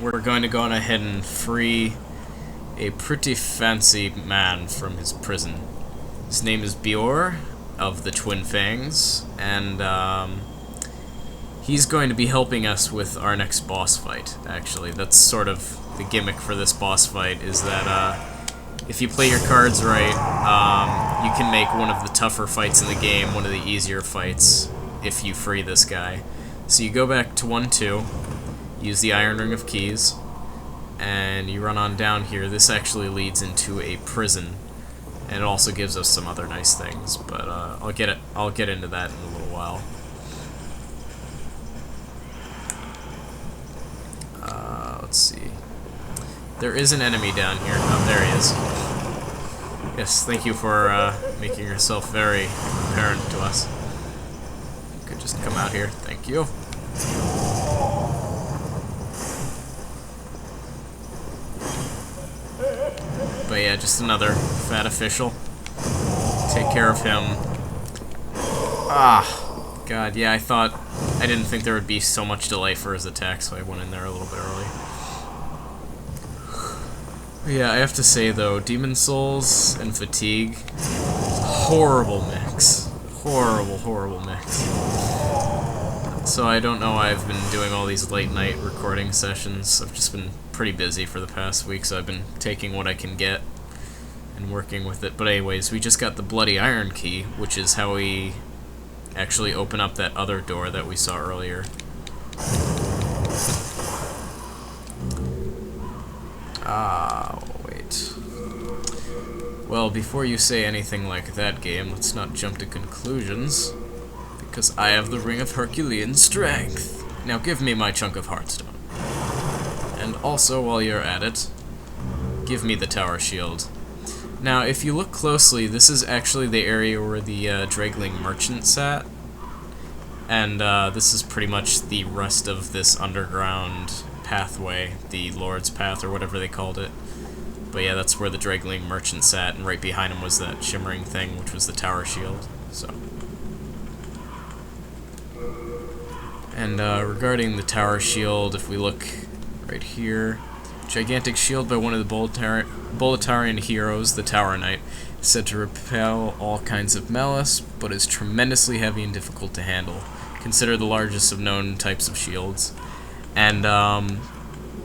we're going to go on ahead and free a pretty fancy man from his prison. His name is Bjor of the Twin Fangs, and he's going to be helping us with our next boss fight, actually. That's sort of the gimmick for this boss fight, is that if you play your cards right, you can make one of the tougher fights in the game one of the easier fights if you free this guy. So you go back to 1-2, use the Iron Ring of Keys, and you run on down here. This actually leads into a prison, and it also gives us some other nice things, but I'll get into that in a little while. Let's see. There is an enemy down here. Oh, there he is. Yes, thank you for making yourself very apparent to us. You could just come out here. Thank you. But yeah, just another fat official. Take care of him. Ah, God, yeah, I didn't think there would be so much delay for his attack, so I went in there a little bit early. Yeah, I have to say though, Demon Souls and Fatigue, horrible mix. Horrible mix. So I don't know why I've been doing all these late night recording sessions. I've just been pretty busy for the past week, so I've been taking what I can get and working with it. But anyways, we just got the Bloody Iron Key, which is how we actually open up that other door that we saw earlier. Wait. Well, before you say anything like that, game, let's not jump to conclusions, because I have the Ring of Herculean Strength. Now give me my chunk of Heartstone. And also, while you're at it, give me the Tower Shield. Now, if you look closely, this is actually the area where the Draegling Merchant sat, and this is pretty much the rest of this underground pathway, the Lord's Path, or whatever they called it. But yeah, that's where the Draegling Merchant sat, and right behind him was that shimmering thing, which was the Tower Shield. So. And regarding the Tower Shield, if we look right here, gigantic shield by one of the Boletarian heroes, the Tower Knight, is said to repel all kinds of malice, but is tremendously heavy and difficult to handle. Considered the largest of known types of shields. And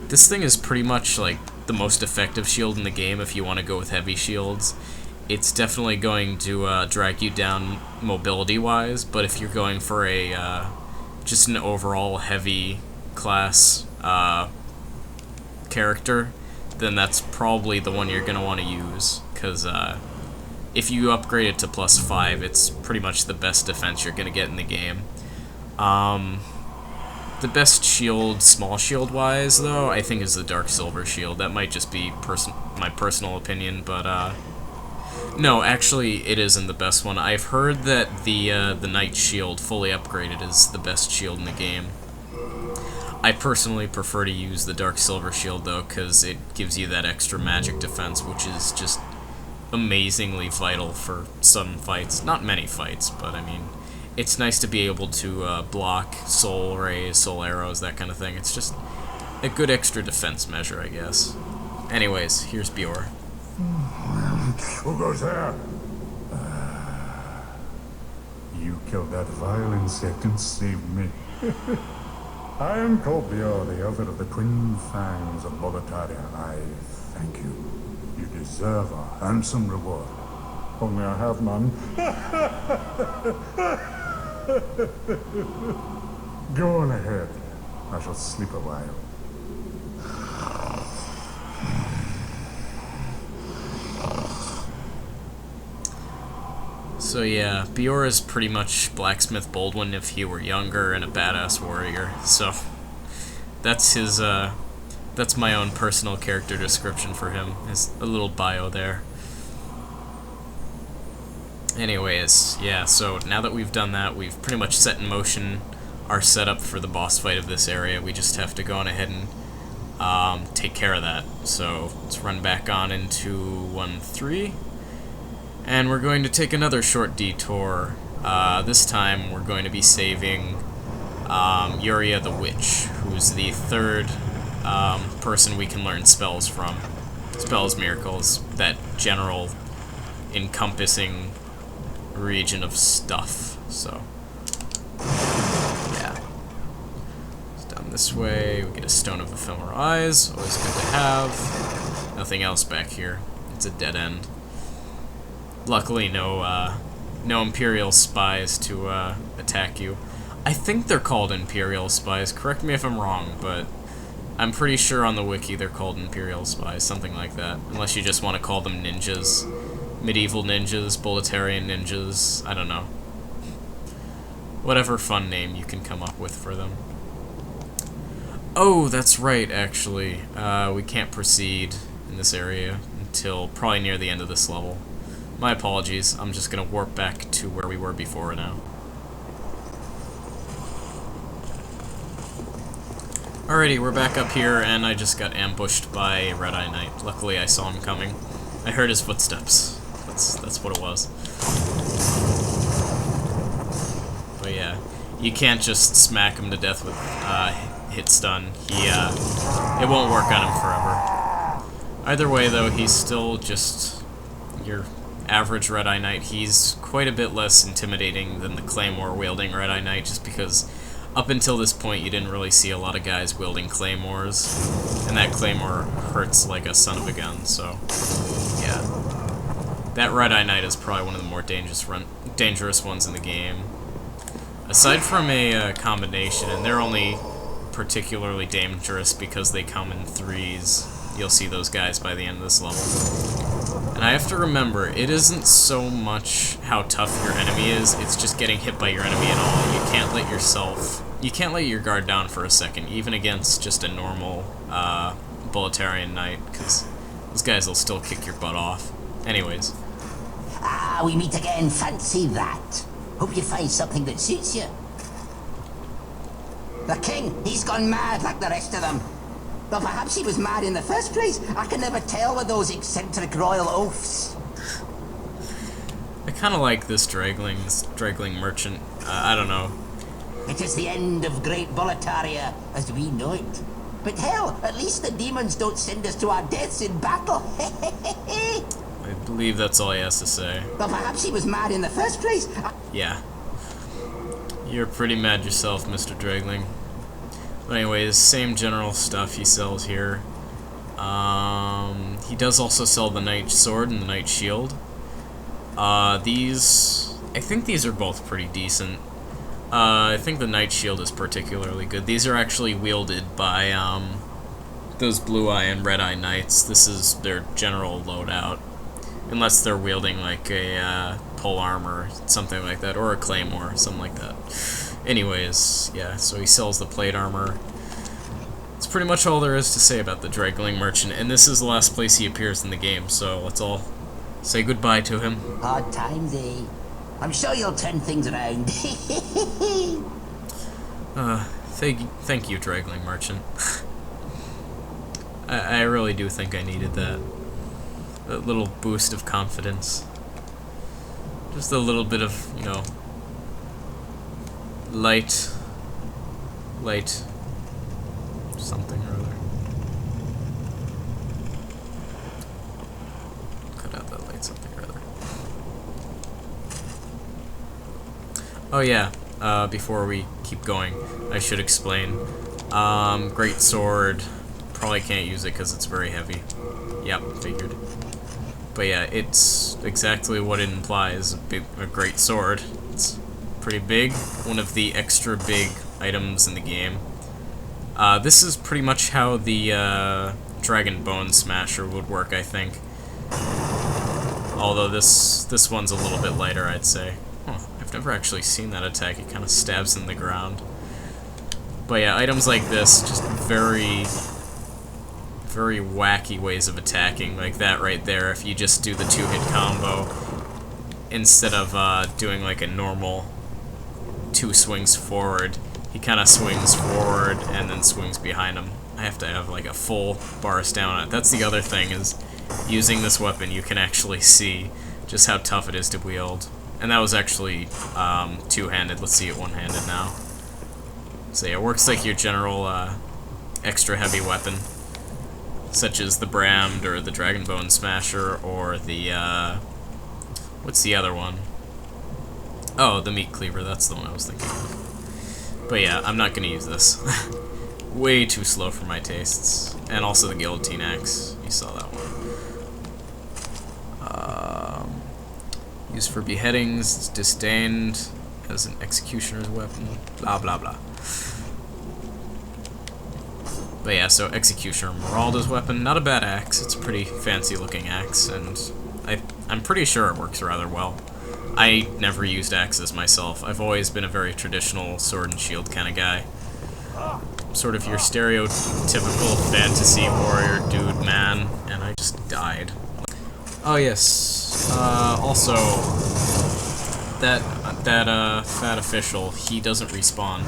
this thing is pretty much like the most effective shield in the game if you want to go with heavy shields. It's definitely going to drag you down mobility-wise, but if you're going for a just an overall heavy class character, then that's probably the one you're going to want to use, because if you upgrade it to +5, it's pretty much the best defense you're going to get in the game. The best shield, small shield-wise, though, I think is the Dark Silver Shield. That might just be my personal opinion, but no, actually, it isn't the best one. I've heard that the Knight Shield, fully upgraded, is the best shield in the game. I personally prefer to use the Dark Silver Shield, though, because it gives you that extra magic defense, which is just amazingly vital for some fights. Not many fights, but I mean, it's nice to be able to block soul rays, soul arrows, that kind of thing. It's just a good extra defense measure, I guess. Anyways, here's Bjor. Who goes there? You killed that vile insect and saved me. I am called Bjor, the elder of the Twin Fangs of Boletarian. I thank you. You deserve a handsome reward. Only I have none. Go on ahead. I shall sleep a while. So yeah, Bjor is pretty much Blacksmith Baldwin if he were younger and a badass warrior. So that's his that's my own personal character description for him. His a little bio there. Anyways, yeah, so now that we've done that, we've pretty much set in motion our setup for the boss fight of this area. We just have to go on ahead and take care of that. So let's run back on into 1-3. And we're going to take another short detour. This time we're going to be saving Yuria the Witch, who's the third person we can learn spells from. Spells, miracles, that general encompassing region of stuff. So, yeah. It's down this way. We get a Stone of Ephemeral Eyes. Always good to have. Nothing else back here. It's a dead end. Luckily, no Imperial spies to attack you. I think they're called Imperial spies. Correct me if I'm wrong, but I'm pretty sure on the wiki they're called Imperial spies, something like that. Unless you just want to call them ninjas. Medieval ninjas, Bolitarian ninjas, I don't know. Whatever fun name you can come up with for them. Oh, that's right, actually. We can't proceed in this area until probably near the end of this level. My apologies, I'm just gonna warp back to where we were before now. Alrighty, we're back up here, and I just got ambushed by a Red-Eye Knight. Luckily, I saw him coming. I heard his footsteps. That's what it was. But yeah, you can't just smack him to death with hit stun. It won't work on him forever. Either way, though, he's still just your average Red-Eye Knight. He's quite a bit less intimidating than the Claymore-wielding Red-Eye Knight, just because up until this point, you didn't really see a lot of guys wielding claymores, and that claymore hurts like a son of a gun, so, yeah. That Red-Eye Knight is probably one of the more dangerous ones in the game. Aside from a combination, and they're only particularly dangerous because they come in threes, you'll see those guys by the end of this level. And I have to remember, it isn't so much how tough your enemy is, it's just getting hit by your enemy and all. You can't let your guard down for a second, even against just a normal Bolitarian Knight, because those guys will still kick your butt off. Anyways. Ah, we meet again, fancy that. Hope you find something that suits you. The king, he's gone mad like the rest of them. But perhaps he was mad in the first place. I can never tell with those eccentric royal oafs. I kind of like this draggling merchant. I don't know. It is the end of Great Boletaria as we know it. But hell, at least the demons don't send us to our deaths in battle. I believe that's all he has to say. But perhaps he was mad in the first place. Yeah. You're pretty mad yourself, Mr. Dragling. But anyways, same general stuff he sells here. He does also sell the Knight Sword and the Knight Shield. I think these are both pretty decent. I think the Knight Shield is particularly good. These are actually wielded by those Blue-Eye and Red-Eye Knights. This is their general loadout. Unless they're wielding like a pole armor, something like that, or a claymore, something like that. Anyways, yeah, so he sells the plate armor. That's pretty much all there is to say about the Dragling Merchant, and this is the last place he appears in the game, so let's all say goodbye to him. Hard times, eh? I'm sure you'll turn things around. Thank you, Dragling Merchant. I really do think I needed that. A little boost of confidence. Just a little bit of, you know, light something or other. Cut out that light something or other. Oh yeah, before we keep going, I should explain. Great sword, probably can't use it because it's very heavy. Yep, figured. But yeah, it's exactly what it implies, a great sword. It's pretty big, one of the extra big items in the game. This is pretty much how the Dragon Bone Smasher would work, I think. Although this one's a little bit lighter, I'd say. Huh, I've never actually seen that attack, it kind of stabs in the ground. But yeah, items like this, just very wacky ways of attacking, like that right there. If you just do the two-hit combo instead of doing like a normal two swings forward, he kind of swings forward and then swings behind him. I have to have like a full bars down on it. That's the other thing, is using this weapon you can actually see just how tough it is to wield. And that was actually two-handed. Let's see it one-handed now. So yeah, it works like your general extra heavy weapon, such as the Brammed or the Dragonbone Smasher or the what's the other one? Oh, the Meat Cleaver. That's the one I was thinking of. But yeah, I'm not gonna use this. Way too slow for my tastes. And also the Guillotine Axe. You saw that one. Used for beheadings. It's disdained as an executioner's weapon. Blah blah blah. But yeah, so Executioner Maralda's weapon, not a bad axe. It's a pretty fancy looking axe, and I'm pretty sure it works rather well. I never used axes myself. I've always been a very traditional sword and shield kind of guy. Sort of your stereotypical fantasy warrior dude man, and I just died. Oh yes, also, that fat official, he doesn't respawn.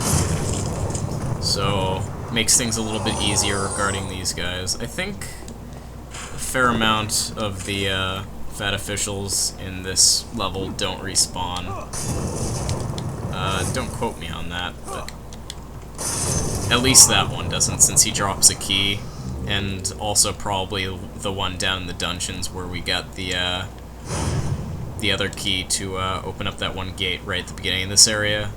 So, makes things a little bit easier regarding these guys. I think a fair amount of the fat officials in this level don't respawn. Don't quote me on that, but at least that one doesn't, since he drops a key, and also probably the one down in the dungeons where we got the other key to open up that one gate right at the beginning of this area.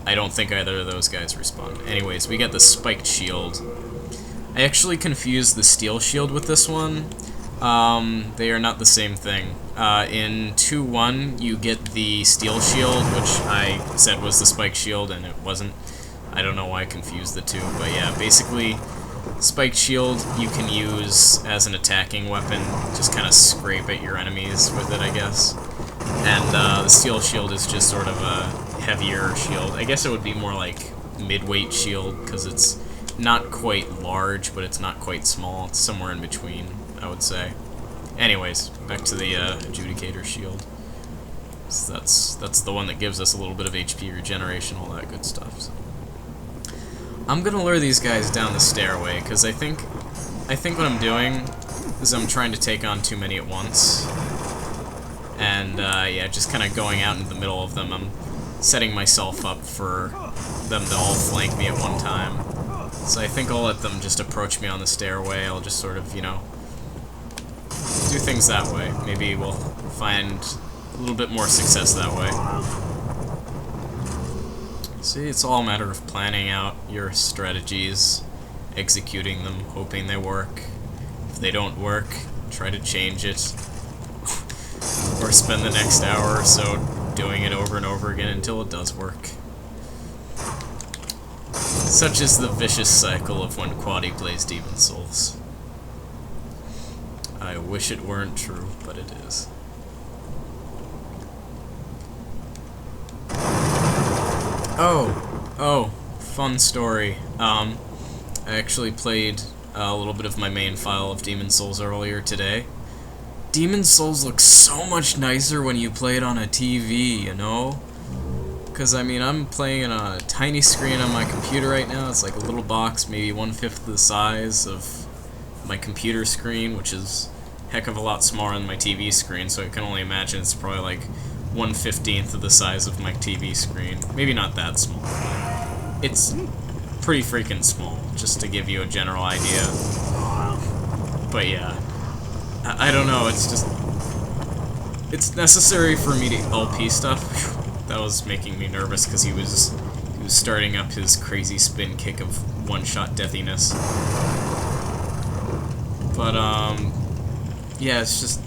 I don't think either of those guys respawn. Anyways, we got the spiked shield. I actually confused the steel shield with this one. They are not the same thing. In 2.1, you get the steel shield, which I said was the spiked shield, and it wasn't. I don't know why I confused the two, but yeah, basically, spiked shield you can use as an attacking weapon, just kind of scrape at your enemies with it, I guess. And the steel shield is just sort of a heavier shield. I guess it would be more like mid-weight shield, because it's not quite large, but it's not quite small. It's somewhere in between, I would say. Anyways, back to the Adjudicator shield. So that's the one that gives us a little bit of HP regeneration, all that good stuff. So. I'm gonna lure these guys down the stairway, because I think what I'm doing is I'm trying to take on too many at once. And yeah, just kind of going out in the middle of them. I'm setting myself up for them to all flank me at one time. So I think I'll let them just approach me on the stairway. I'll just sort of, you know, do things that way. Maybe we'll find a little bit more success that way. See, it's all a matter of planning out your strategies, executing them, hoping they work. If they don't work, try to change it. Or spend the next hour or so doing it over and over again until it does work. Such is the vicious cycle of when Quaddy plays Demon Souls. I wish it weren't true, but it is. Oh, fun story. I actually played a little bit of my main file of Demon Souls earlier today. Demon Souls looks so much nicer when you play it on a TV, you know? Because, I mean, I'm playing on a tiny screen on my computer right now. It's like a little box, maybe 1/5 the size of my computer screen, which is a heck of a lot smaller than my TV screen, so I can only imagine it's probably like 1/15 of the size of my TV screen. Maybe not that small, but it's pretty freaking small, just to give you a general idea. But yeah. I don't know, it's just... It's necessary for me to LP stuff. That was making me nervous because he was starting up his crazy spin kick of one-shot deathiness. But, yeah, it's just...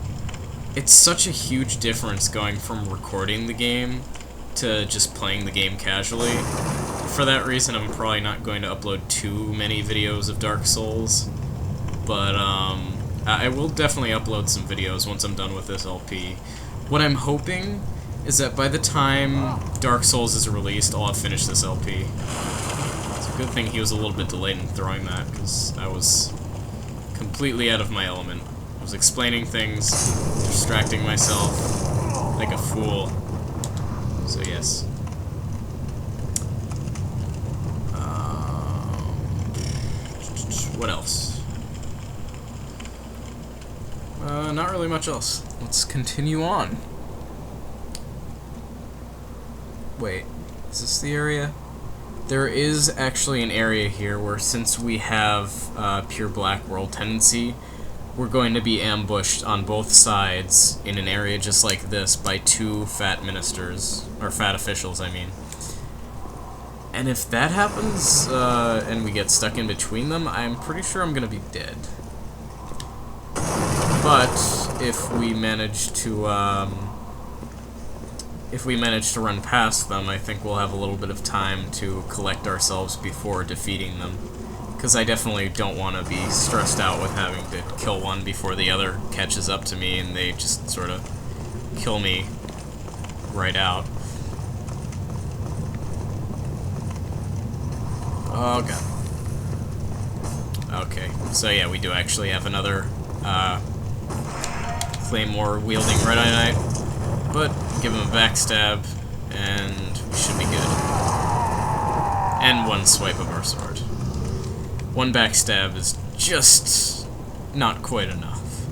It's such a huge difference going from recording the game to just playing the game casually. For that reason, I'm probably not going to upload too many videos of Dark Souls. But, I will definitely upload some videos once I'm done with this LP. What I'm hoping is that by the time Dark Souls is released, I'll have finished this LP. It's a good thing he was a little bit delayed in throwing that, because I was completely out of my element. I was explaining things, distracting myself, like a fool. So yes. What else? Not really much else. Let's continue on. Wait, is this the area? There is actually an area here where, since we have pure black world tendency, we're going to be ambushed on both sides in an area just like this by 2 fat ministers, or fat officials, I mean. And if that happens, and we get stuck in between them, I'm pretty sure I'm gonna be dead. But if we manage to run past them, I think we'll have a little bit of time to collect ourselves before defeating them. Because I definitely don't want to be stressed out with having to kill one before the other catches up to me and they just sort of kill me right out. Oh god. Okay, so yeah, we do actually have another Claymore wielding Red Eye Knight, but give him a backstab and we should be good. And 1 swipe of our sword. 1 backstab is just not quite enough.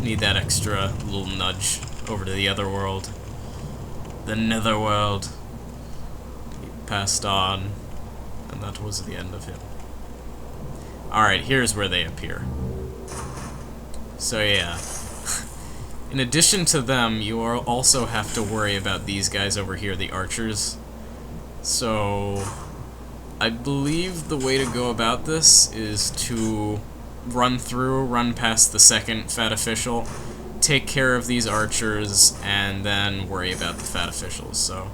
Need that extra little nudge over to the other world. The netherworld. He passed on, and that was the end of him. Alright, here's where they appear. So yeah. In addition to them, you also have to worry about these guys over here, the archers. So I believe the way to go about this is to run past the second fat official, take care of these archers, and then worry about the fat officials, so...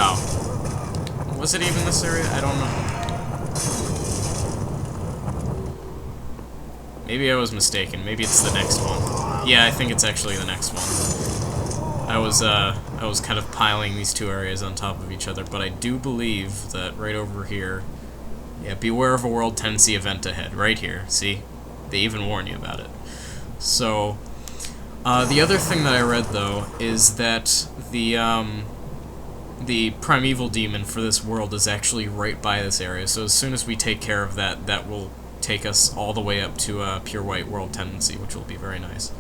Oh. Was it even this area? I don't know. Maybe I was mistaken. Maybe it's the next one. Yeah, I think it's actually the next one. I was kind of piling these 2 areas on top of each other, but I do believe that right over here... Yeah, beware of a world tendency event ahead. Right here. See? They even warn you about it. So, the other thing that I read, though, is that the Primeval demon for this world is actually right by this area, so as soon as we take care of that, that will take us all the way up to pure white world tendency, which will be very nice.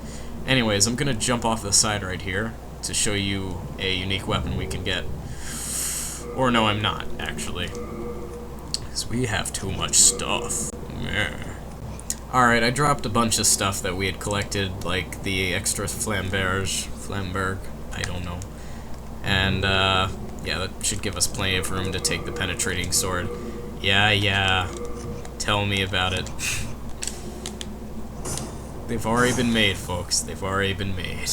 Anyways, I'm gonna jump off the side right here to show you a unique weapon we can get. Or no, I'm not, actually. Because we have too much stuff. Alright, I dropped a bunch of stuff that we had collected, like the extra Flamberg, I don't know. And, yeah, that should give us plenty of room to take the penetrating sword. Yeah. Tell me about it. They've already been made, folks. They've already been made.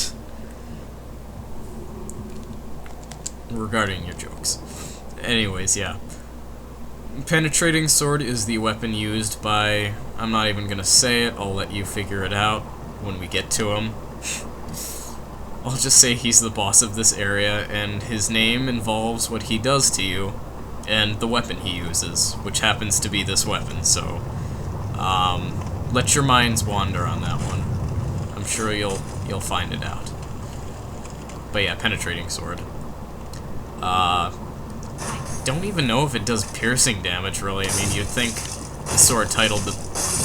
Regarding your jokes. Anyways, yeah. Penetrating sword is the weapon used by... I'm not even gonna say it. I'll let you figure it out when we get to him. I'll just say he's the boss of this area, and his name involves what he does to you, and the weapon he uses, which happens to be this weapon, so let your minds wander on that one. I'm sure you'll find it out. But yeah, penetrating sword. I don't even know if it does piercing damage, really. I mean, you'd think the sword titled the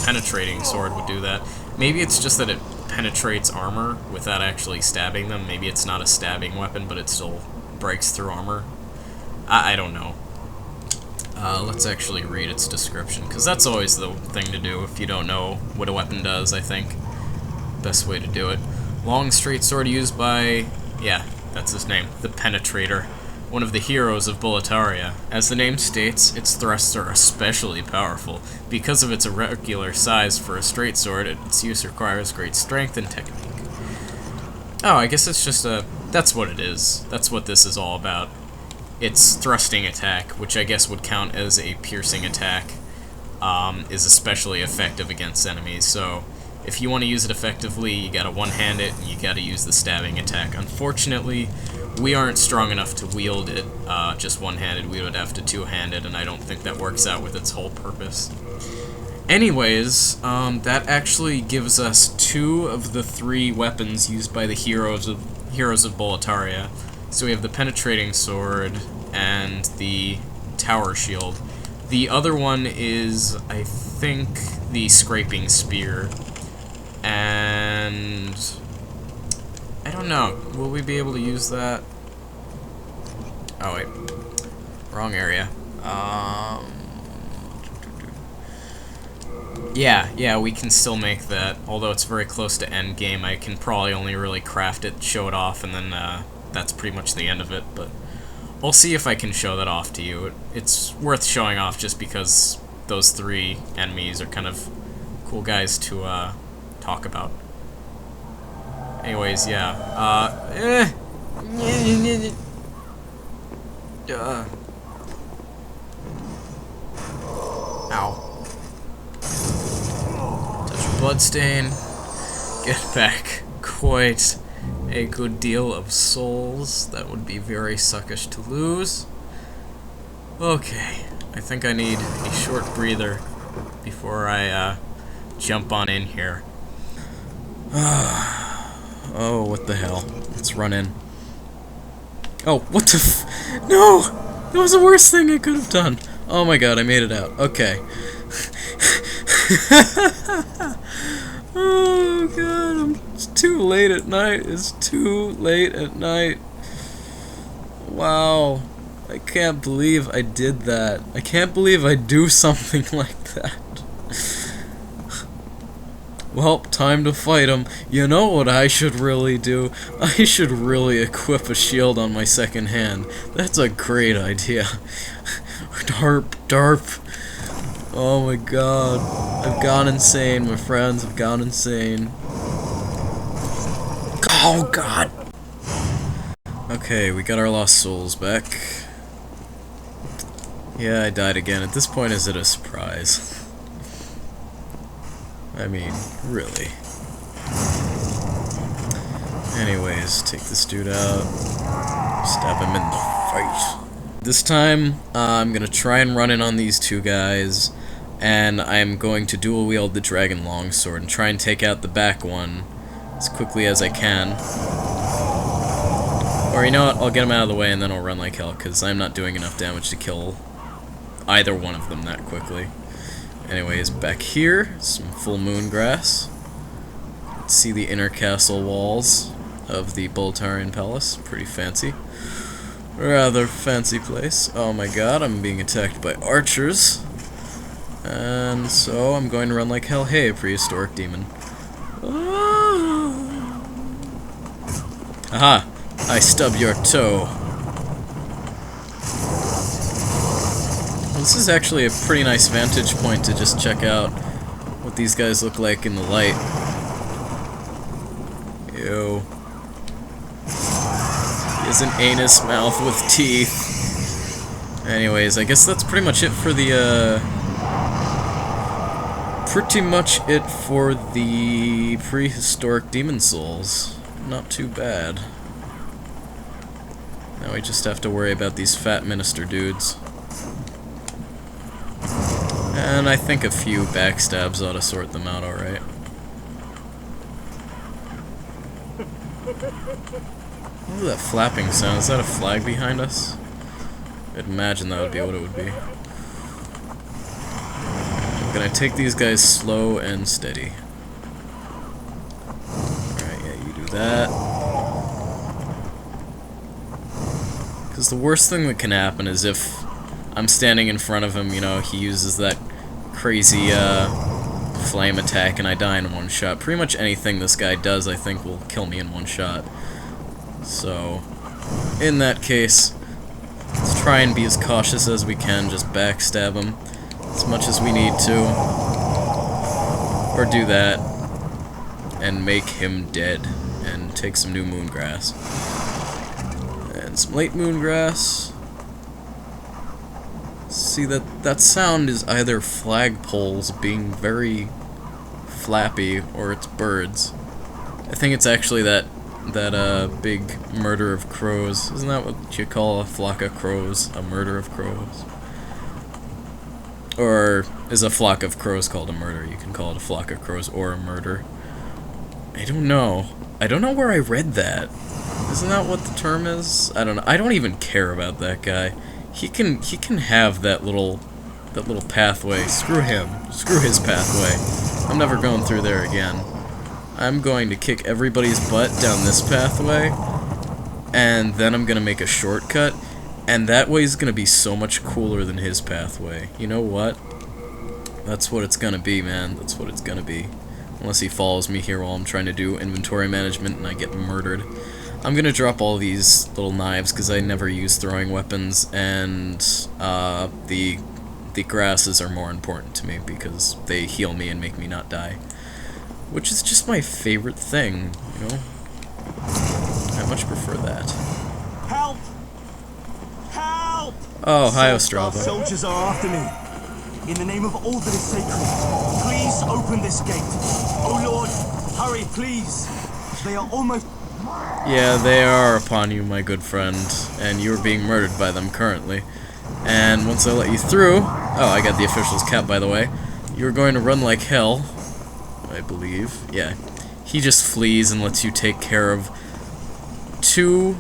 penetrating sword would do that. Maybe it's just that it penetrates armor without actually stabbing them. Maybe it's not a stabbing weapon, but it still breaks through armor. I don't know. Let's actually read its description, because that's always the thing to do if you don't know what a weapon does, I think. Best way to do it. Long straight sword used by... yeah, that's his name. The Penetrator. One of the heroes of Boletaria. As the name states, its thrusts are especially powerful. Because of its irregular size for a straight sword, its use requires great strength and technique. Oh, I guess it's just a... that's what it is. That's what this is all about. Its thrusting attack, which I guess would count as a piercing attack, is especially effective against enemies, so if you want to use it effectively, you gotta one-hand it, and you gotta use the stabbing attack. Unfortunately, we aren't strong enough to wield it just one-handed. We would have to two-hand it, and I don't think that works out with its whole purpose. Anyways, that actually gives us 2 of the 3 weapons used by the heroes of Boletaria. So we have the penetrating sword and the tower shield. The other one is, I think, the scraping spear. And I don't know. Will we be able to use that? Oh, wait. Wrong area. Yeah, we can still make that. Although it's very close to end game, I can probably only really craft it, show it off, and then that's pretty much the end of it. But I'll see if I can show that off to you. It's worth showing off just because those 3 enemies are kind of cool guys to talk about. Anyways, yeah. Ow. Touch bloodstain. Get back quite a good deal of souls. That would be very suckish to lose. Okay. I think I need a short breather before I jump on in here. Oh, what the hell. Let's run in. Oh, what the f- No! That was the worst thing I could have done. Oh my god, I made it out. Okay. Oh god, it's too late at night. It's too late at night. Wow. I can't believe I did that. I can't believe I do something like that. Well, time to fight him. You know what I should really do? I should really equip a shield on my second hand. That's a great idea. Darp, darp. Oh my god. I've gone insane, my friends. I've gone insane. Oh god. Okay, we got our lost souls back. Yeah, I died again. At this point, is it a surprise? I mean, really. Anyways, take this dude out. Stab him in the face. This time, I'm gonna try and run in on these 2 guys, and I'm going to dual wield the dragon longsword and try and take out the back one as quickly as I can. Or you know what, I'll get him out of the way and then I'll run like hell, because I'm not doing enough damage to kill either one of them that quickly. Anyways, back here, some full moon grass. Let's see the inner castle walls of the Boltarian Palace. Pretty fancy. Rather fancy place. Oh my god, I'm being attacked by archers. And so I'm going to run like hell. Hey, prehistoric demon. Ah. Aha! I stub your toe. This is actually a pretty nice vantage point to just check out what these guys look like in the light. Ew. He has an anus mouth with teeth. Anyways, I guess that's pretty much it for the, prehistoric demon souls. Not too bad. Now we just have to worry about these fat minister dudes. And I think a few backstabs ought to sort them out alright. What is that flapping sound? Is that a flag behind us? I'd imagine that would be what it would be. I'm gonna take these guys slow and steady. Alright, yeah, you do that. Because the worst thing that can happen is if I'm standing in front of him, you know, he uses that crazy flame attack and I die in one shot. Pretty much anything this guy does, I think, will kill me in one shot. So, in that case, let's try and be as cautious as we can, just backstab him as much as we need to. Or do that, and make him dead, and take some new moongrass. And some late moongrass. See, that sound is either flagpoles being very flappy, or it's birds. I think it's actually that big murder of crows. Isn't that what you call a flock of crows? A murder of crows? Or is a flock of crows called a murder? You can call it a flock of crows or a murder. I don't know. I don't know where I read that. Isn't that what the term is? I don't know. I don't even care about that guy. He can have that little pathway. Screw him. Screw his pathway. I'm never going through there again. I'm going to kick everybody's butt down this pathway, and then I'm gonna make a shortcut, And that way is gonna be so much cooler than his pathway. You know what? That's what it's gonna be, man. That's what it's gonna be. Unless he follows me here while I'm trying to do inventory management and I get murdered. I'm gonna drop all these little knives because I never use throwing weapons, and the grasses are more important to me because they heal me and make me not die. Which is just my favorite thing, you know? I much prefer that. Help! Help! Oh, hi, Ostrava. Soldiers are after me. In the name of all that is sacred, please open this gate. Oh Lord, hurry, please. They are almost... Yeah, they are upon you, my good friend, and you are being murdered by them currently. And once I let you through... Oh, I got the official's cap, by the way. You're going to run like hell, I believe. Yeah. He just flees and lets you take care of 2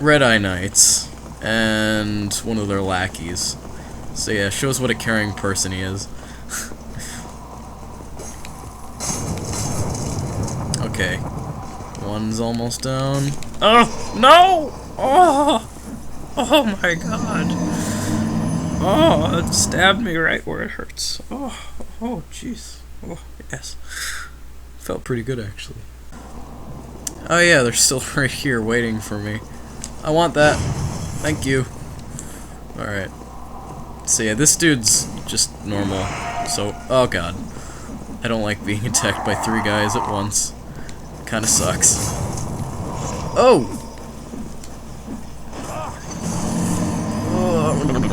Red-Eye Knights and one of their lackeys. So yeah, shows what a caring person he is. Okay. One's almost down. Oh, no! Oh! Oh my god. Oh, it stabbed me right where it hurts. Oh, oh, jeez. Oh, yes. Felt pretty good, actually. Oh yeah, they're still right here waiting for me. I want that. Thank you. Alright. So yeah, this dude's just normal. So, oh god. I don't like being attacked by 3 guys at once. Kinda sucks. Oh! Oh.